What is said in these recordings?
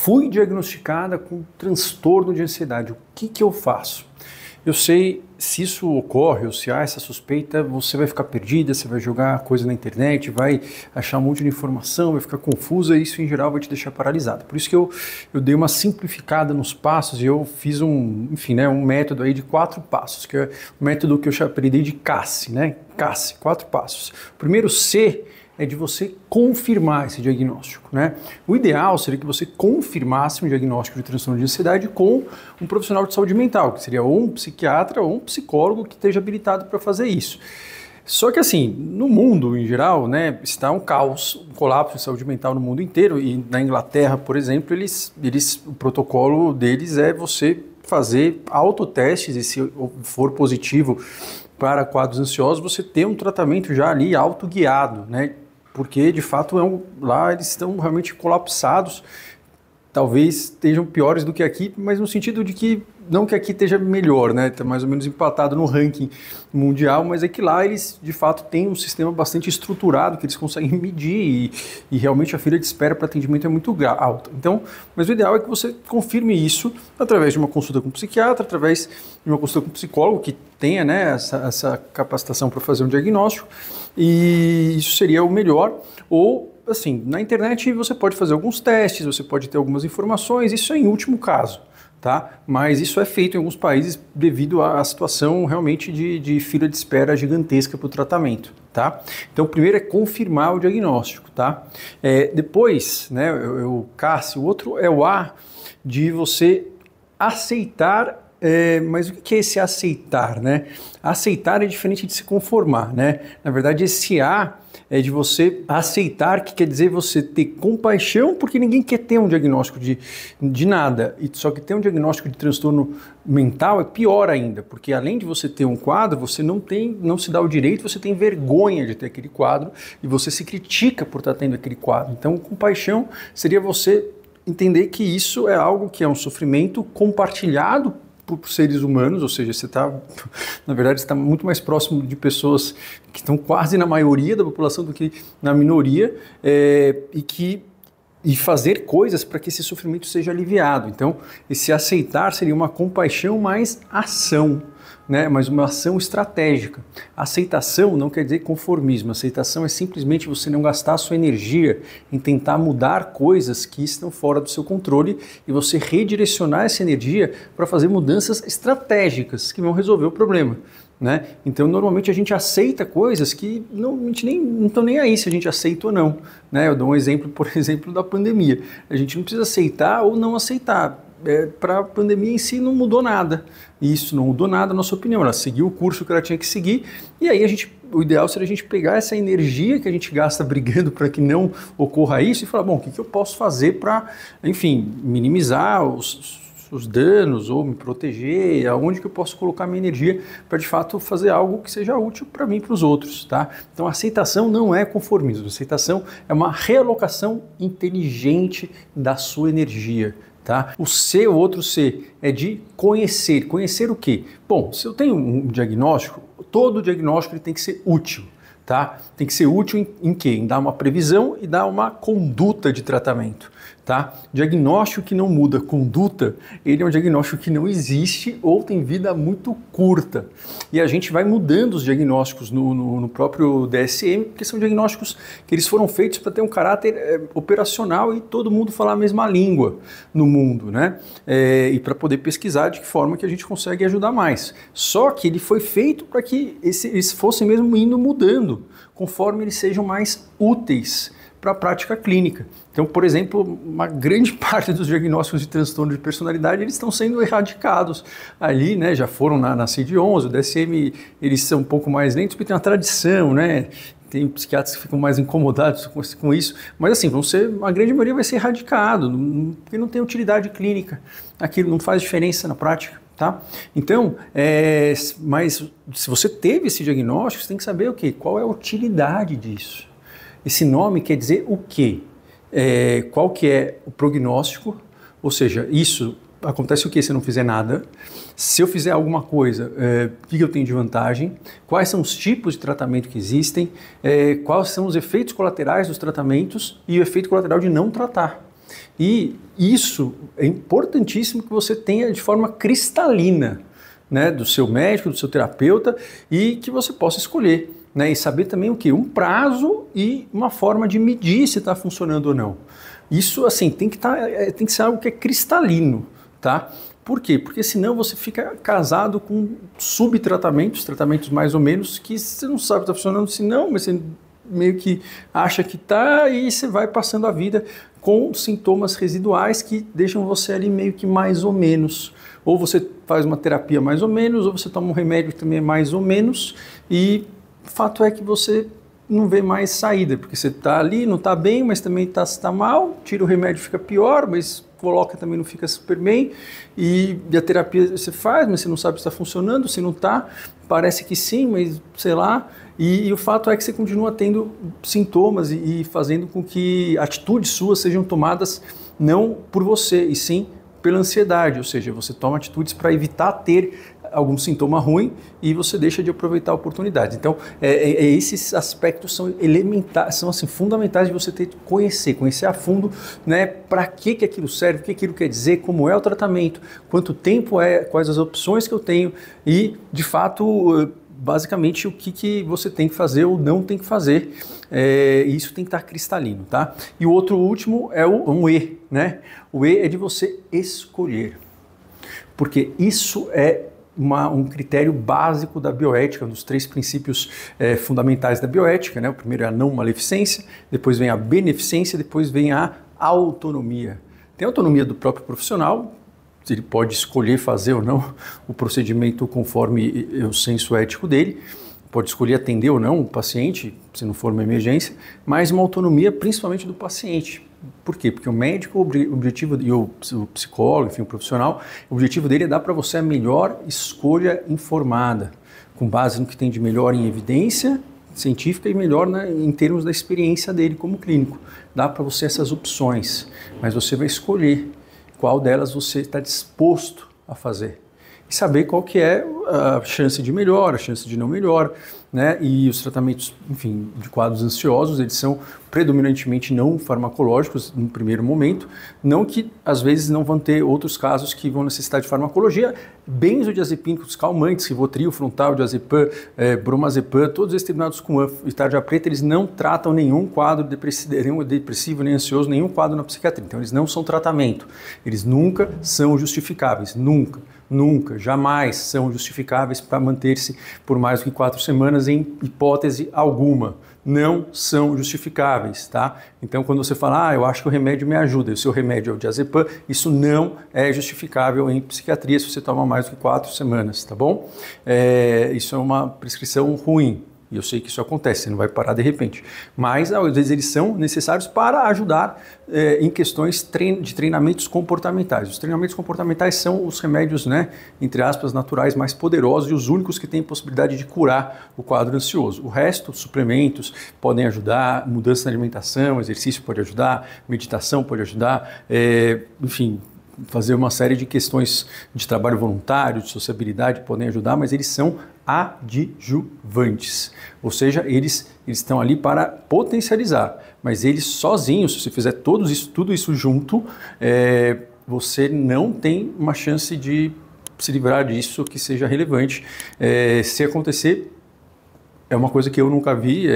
fui diagnosticada com transtorno de ansiedade. O que eu faço? Eu sei, se isso ocorre ou se há essa suspeita, você vai ficar perdida, você vai jogar coisa na internet, vai achar um monte de informação, vai ficar confusa e isso em geral vai te deixar paralisada. Por isso que eu dei uma simplificada nos passos e eu fiz um método aí de 4 passos, que é o método que eu apelidei de CASSE, né? CASSE, 4 passos. O primeiro C é de você confirmar esse diagnóstico, né? O ideal seria que você confirmasse um diagnóstico de transtorno de ansiedade com um profissional de saúde mental, que seria ou um psiquiatra ou um psicólogo que esteja habilitado para fazer isso. Só que assim, no mundo em geral, né, está um caos, um colapso de saúde mental no mundo inteiro e na Inglaterra, por exemplo, o protocolo deles é você fazer autotestes e se for positivo para quadros ansiosos, você ter um tratamento já ali autoguiado, né? Porque de fato lá eles estão realmente colapsados, talvez estejam piores do que aqui, mas no sentido de que não que aqui esteja melhor, né? Está mais ou menos empatado no ranking mundial, mas é que lá eles de fato têm um sistema bastante estruturado que eles conseguem medir e realmente a fila de espera para atendimento é muito alta. Então, mas o ideal é que você confirme isso através de uma consulta com um psiquiatra, através de uma consulta com um psicólogo que tenha, né, essa capacitação para fazer um diagnóstico, e isso seria o melhor. Ou assim, na internet você pode fazer alguns testes, você pode ter algumas informações, isso é em último caso, tá? Mas isso é feito em alguns países devido à situação realmente de fila de espera gigantesca para o tratamento, tá? Então, o primeiro é confirmar o diagnóstico, tá? Depois, né, o CASSE, o outro é o A, de você aceitar. Mas o que é esse aceitar, né? Aceitar é diferente de se conformar, né? Na verdade, esse A é de você aceitar, que quer dizer você ter compaixão, porque ninguém quer ter um diagnóstico de nada. E só que ter um diagnóstico de transtorno mental é pior ainda, porque além de você ter um quadro, você não se dá o direito, você tem vergonha de ter aquele quadro e você se critica por estar tendo aquele quadro. Então, compaixão seria você entender que isso é algo que é um sofrimento compartilhado por seres humanos, ou seja, você está, na verdade, está muito mais próximo de pessoas que estão quase na maioria da população do que na minoria, e fazer coisas para que esse sofrimento seja aliviado. Então, esse aceitar seria uma compaixão mais ação, né? Mas uma ação estratégica. Aceitação não quer dizer conformismo. Aceitação é simplesmente você não gastar a sua energia em tentar mudar coisas que estão fora do seu controle e você redirecionar essa energia para fazer mudanças estratégicas que vão resolver o problema, né? Então, normalmente a gente aceita coisas que a gente não estão nem aí se a gente aceita ou não, né? Eu dou um exemplo, por exemplo, da pandemia. A gente não precisa aceitar ou não aceitar. Para a pandemia em si não mudou nada. Isso não mudou nada, na nossa opinião. Ela seguiu o curso que ela tinha que seguir e aí o ideal seria a gente pegar essa energia que a gente gasta brigando para que não ocorra isso e falar, bom, o que eu posso fazer para, enfim, minimizar os danos ou me proteger, aonde que eu posso colocar minha energia para de fato fazer algo que seja útil para mim e para os outros, tá? Então a aceitação não é conformismo, a aceitação é uma realocação inteligente da sua energia. Tá? O outro C é de conhecer. Conhecer o quê? Bom, se eu tenho um diagnóstico, todo diagnóstico ele tem que ser útil. Tá? Tem que ser útil em quê? Em dar uma previsão e dar uma conduta de tratamento. Tá? Diagnóstico que não muda conduta, ele é um diagnóstico que não existe ou tem vida muito curta. E a gente vai mudando os diagnósticos no próprio DSM, porque são diagnósticos que eles foram feitos para ter um caráter operacional e todo mundo falar a mesma língua no mundo, né? E para poder pesquisar de que forma que a gente consegue ajudar mais. Só que ele foi feito para que eles fossem mesmo indo mudando, conforme eles sejam mais úteis para a prática clínica. Então, por exemplo, uma grande parte dos diagnósticos de transtorno de personalidade eles estão sendo erradicados ali, né? Já foram na CID-11, o DSM, eles são um pouco mais lentos porque tem uma tradição, né? Tem psiquiatras que ficam mais incomodados com isso, mas assim, a grande maioria vai ser erradicado, porque não tem utilidade clínica, aquilo não faz diferença na prática. Tá? Então, mas se você teve esse diagnóstico, você tem que saber o quê? Qual é a utilidade disso? Esse nome quer dizer o quê? Qual que é o prognóstico? Ou seja, isso acontece o quê se eu não fizer nada? Se eu fizer alguma coisa, o que eu tenho de vantagem? Quais são os tipos de tratamento que existem? Quais são os efeitos colaterais dos tratamentos e o efeito colateral de não tratar? E isso é importantíssimo que você tenha de forma cristalina, né, do seu médico, do seu terapeuta, e que você possa escolher, né, e saber também o que? Um prazo e uma forma de medir se está funcionando ou não. Isso, assim, tem que ser algo que é cristalino, tá? Por quê? Porque senão você fica casado com subtratamentos, tratamentos mais ou menos, que você não sabe se está funcionando, se não, mas você meio que acha que está, e você vai passando a vida com sintomas residuais que deixam você ali meio que mais ou menos. Ou você faz uma terapia mais ou menos, ou você toma um remédio que também é mais ou menos, e o fato é que você não vê mais saída, porque você está ali, não está bem, mas também está mal, tira o remédio, fica pior, mas coloca também não fica super bem, e a terapia você faz, mas você não sabe se está funcionando, se não está, parece que sim, mas sei lá, e o fato é que você continua tendo sintomas e fazendo com que atitudes suas sejam tomadas não por você, e sim pela ansiedade, ou seja, você toma atitudes para evitar ter algum sintoma ruim e você deixa de aproveitar oportunidades. Então, esses aspectos são elementares, são assim, fundamentais de você ter que conhecer a fundo, né, para que aquilo serve, o que aquilo quer dizer, como é o tratamento, quanto tempo é, quais as opções que eu tenho e, de fato, basicamente o que você tem que fazer ou não tem que fazer. Isso tem que estar cristalino, tá? E o último é um E, né? O E é de você escolher, porque isso é um critério básico da bioética, um dos 3 princípios fundamentais da bioética, né? O primeiro é a não maleficência, depois vem a beneficência, depois vem a autonomia. Tem a autonomia do próprio profissional, ele pode escolher fazer ou não o procedimento conforme o senso ético dele, pode escolher atender ou não o paciente, se não for uma emergência, mas uma autonomia principalmente do paciente. Por quê? Porque o médico, o objetivo, e o psicólogo, enfim, o profissional, o objetivo dele é dar para você a melhor escolha informada, com base no que tem de melhor em evidência científica e melhor em termos da experiência dele como clínico. Dá para você essas opções, mas você vai escolher qual delas você está disposto a fazer. E saber qual que é a chance de melhor, a chance de não melhor, né? E os tratamentos, enfim, de quadros ansiosos, eles são predominantemente não farmacológicos no primeiro momento, não que às vezes não vão ter outros casos que vão necessitar de farmacologia, benzodiazepínicos calmantes, Rivotril, Frontal, diazepam, bromazepam, todos esses terminados com tarja preta, eles não tratam nenhum quadro depressivo, nem ansioso, nenhum quadro na psiquiatria, então eles não são tratamento, eles nunca são justificáveis, nunca, jamais são justificáveis para manter-se por mais do que 4 semanas em hipótese alguma. Não são justificáveis, tá? Então, quando você fala, eu acho que o remédio me ajuda, e o seu remédio é o diazepam, isso não é justificável em psiquiatria se você toma mais do que 4 semanas, tá bom? Isso é uma prescrição ruim. E eu sei que isso acontece, você não vai parar de repente. Mas, às vezes, eles são necessários para ajudar em questões de treinamentos comportamentais. Os treinamentos comportamentais são os remédios, né, entre aspas, naturais mais poderosos e os únicos que têm possibilidade de curar o quadro ansioso. O resto, suplementos podem ajudar, mudança na alimentação, exercício pode ajudar, meditação pode ajudar, enfim, fazer uma série de questões de trabalho voluntário, de sociabilidade podem ajudar, mas eles são adjuvantes, ou seja, eles estão ali para potencializar, mas eles sozinhos, se você fizer tudo isso junto, você não tem uma chance de se livrar disso que seja relevante. Se acontecer, é uma coisa que eu nunca vi,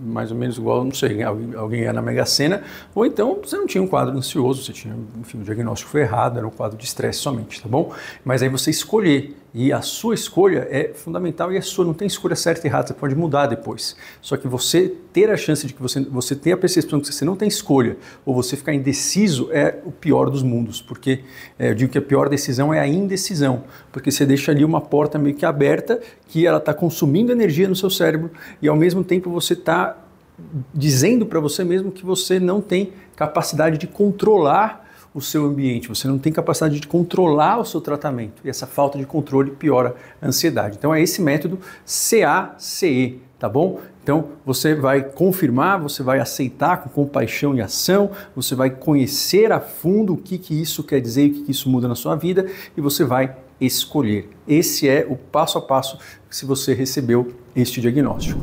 mais ou menos igual, não sei, alguém ia na Mega Sena, ou então você não tinha um quadro ansioso, você tinha, enfim, o diagnóstico foi errado, era um quadro de estresse somente, tá bom? Mas aí você escolher, e a sua escolha é fundamental e é sua, não tem escolha certa e errada, você pode mudar depois. Só que você ter a chance de que você ter a percepção de que você não tem escolha, ou você ficar indeciso, é o pior dos mundos, porque eu digo que a pior decisão é a indecisão, porque você deixa ali uma porta meio que aberta, que ela está consumindo energia no seu cérebro, e ao mesmo tempo você está dizendo para você mesmo que você não tem capacidade de controlar o seu ambiente, você não tem capacidade de controlar o seu tratamento, e essa falta de controle piora a ansiedade. Então é esse método CACE, tá bom? Então você vai confirmar, você vai aceitar com compaixão e ação, você vai conhecer a fundo o que isso quer dizer, o que isso muda na sua vida, e você vai escolher. Esse é o passo a passo se você recebeu este diagnóstico.